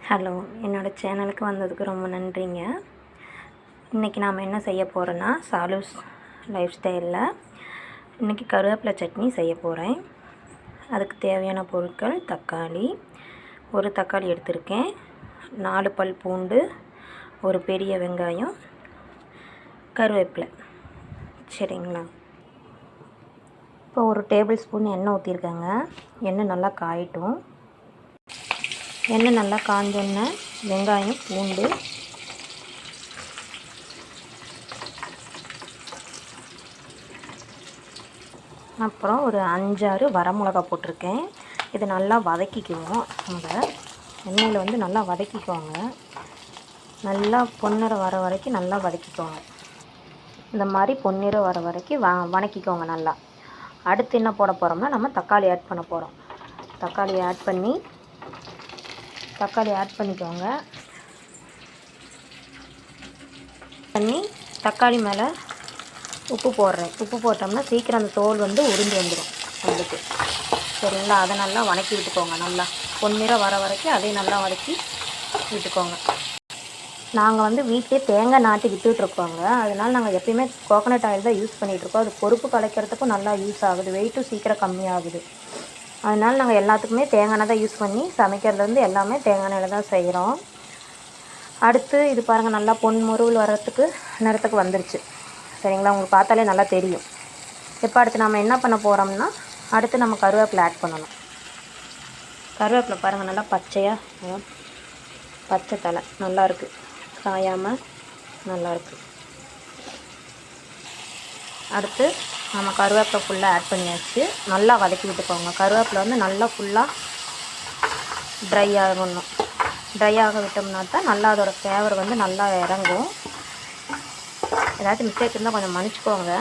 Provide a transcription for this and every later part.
Hello, என்னோடய சேனலுக்கு வந்ததுக்கு ரொம்ப நன்றிங்க. இன்றைக்கி நாம் என்ன செய்ய போகிறோன்னா, சாலுஸ் லைஃப் ஸ்டைலில் இன்றைக்கி கருவேப்பிலை சட்னி செய்ய போகிறேன். அதுக்கு தேவையான பொருட்கள்: தக்காளி, ஒரு தக்காளி எடுத்திருக்கேன், 4 பல் பூண்டு, ஒரு பெரிய வெங்காயம், கருவேப்பிலை. சரிங்களா? இப்போ ஒரு டேபிள் ஸ்பூன் எண்ணெய் ஊற்றிருக்கேங்க. எண்ணெய் நல்லா காயட்டும். எண்ணெய் நல்லா காஞ்சோன்னே வெங்காயம், பூண்டு, அப்புறம் ஒரு 5-6 வரமிளகா போட்டிருக்கேன். இது நல்லா வதக்கிக்குவோம். நம்ம எண்ணெயில் நல்லா வதக்கிக்குவாங்க. நல்லா பொன்னிறம் வர வரைக்கும் நல்லா வதக்கிக்குவாங்க. இந்த மாதிரி பொன்னிறம் வர வரைக்கும் வதக்கிக்கோங்க நல்லா. அடுத்து என்ன போட போகிறோம்னா, நம்ம தக்காளி ஆட் பண்ண போகிறோம். தக்காளி ஆட் பண்ணிக்கோங்க. தக்காளி மேலே உப்பு போடுறேன். உப்பு போட்டோம்னா சீக்கிரம் அந்த தோல் உறிஞ்சு வந்துடும் நம்மளுக்கு. சரிங்களா? அதை நல்லா வதக்கி விட்டுக்கோங்க. நல்லா பொன்னிறம் வர வரைக்கும் அதையும் நல்லா வதக்கி விட்டுக்கோங்க. நாங்கள் வீட்டிலே தேங்காய் நாட்டி விட்டுட்ருக்கோங்க. அதனால் நாங்கள் எப்பயுமே கோகோனட் ஆயில் தான் யூஸ் பண்ணிகிட்ருக்கோம். அது பொறுப்பு கலைக்கிறதுக்கும் நல்லா யூஸ் ஆகுது. வெயிட்டும் சீக்கிரம் கம்மியாகுது. அதனால் நாங்கள் எல்லாத்துக்குமே தேங்காய் எண்ணெய் தான் யூஸ் பண்ணி சமைக்கிறதுலேருந்து எல்லாமே தேங்காய் எண்ணெயில் தான் செய்கிறோம். அடுத்து இது பாருங்கள், நல்லா பொன்முருவல் நேரத்துக்கு வந்துருச்சு. சரிங்களா? உங்களுக்கு பார்த்தாலே நல்லா தெரியும். இப்போ அடுத்து நம்ம என்ன பண்ண போகிறோம்னா, அடுத்து நம்ம கருவேப்பிலை ஆட் பண்ணணும். கருவேப்பிலை பாருங்கள், நல்லா பச்சையாக பச்சை தலை நல்லாயிருக்கு, காயாமல் நல்லாயிருக்கு. அடுத்து நம்ம கருவேப்பிலை ஃபுல்லாக ஆட் பண்ணியாச்சு. நல்லா வதக்கி விட்டுக்கோங்க. கருவேப்பிலை நல்லா ஃபுல்லாக ட்ரை ஆகணும். ட்ரை ஆக விட்டோம்னா தான் நல்லா அதோட ஃப்ளேவர் நல்லா இறங்கும். ஏதாச்சும் மிஸ்டேக் இருந்தால் கொஞ்சம் மன்னிச்சிக்கோங்க.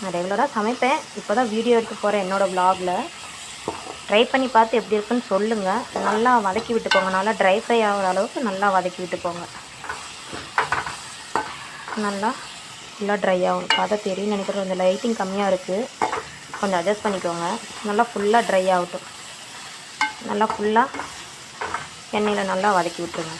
நான் ரெகுலராக சமைப்பேன். இப்போ தான் வீடியோ எடுத்து போகிறேன் என்னோடய வ்ளாகில். ட்ரை பண்ணி பார்த்து எப்படி இருக்குன்னு சொல்லுங்கள். நல்லா வதக்கி விட்டுக்கோங்க. நல்லா ட்ரை ஃப்ரை ஆகிற அளவுக்கு நல்லா வதக்கி விட்டுக்கோங்க. நல்லா ஃபுல்லாக ட்ரை ஆகும். பார்த்தா தெரியும் நினைக்கிறேன். கொஞ்சம் லைட்டிங் கம்மியாக இருக்குது, கொஞ்சம் அட்ஜஸ்ட் பண்ணிக்கோங்க. நல்லா ஃபுல்லாக ட்ரை ஆகட்டும். நல்லா ஃபுல்லாக எண்ணெயில் நல்லா வதக்கி விட்டுருங்க.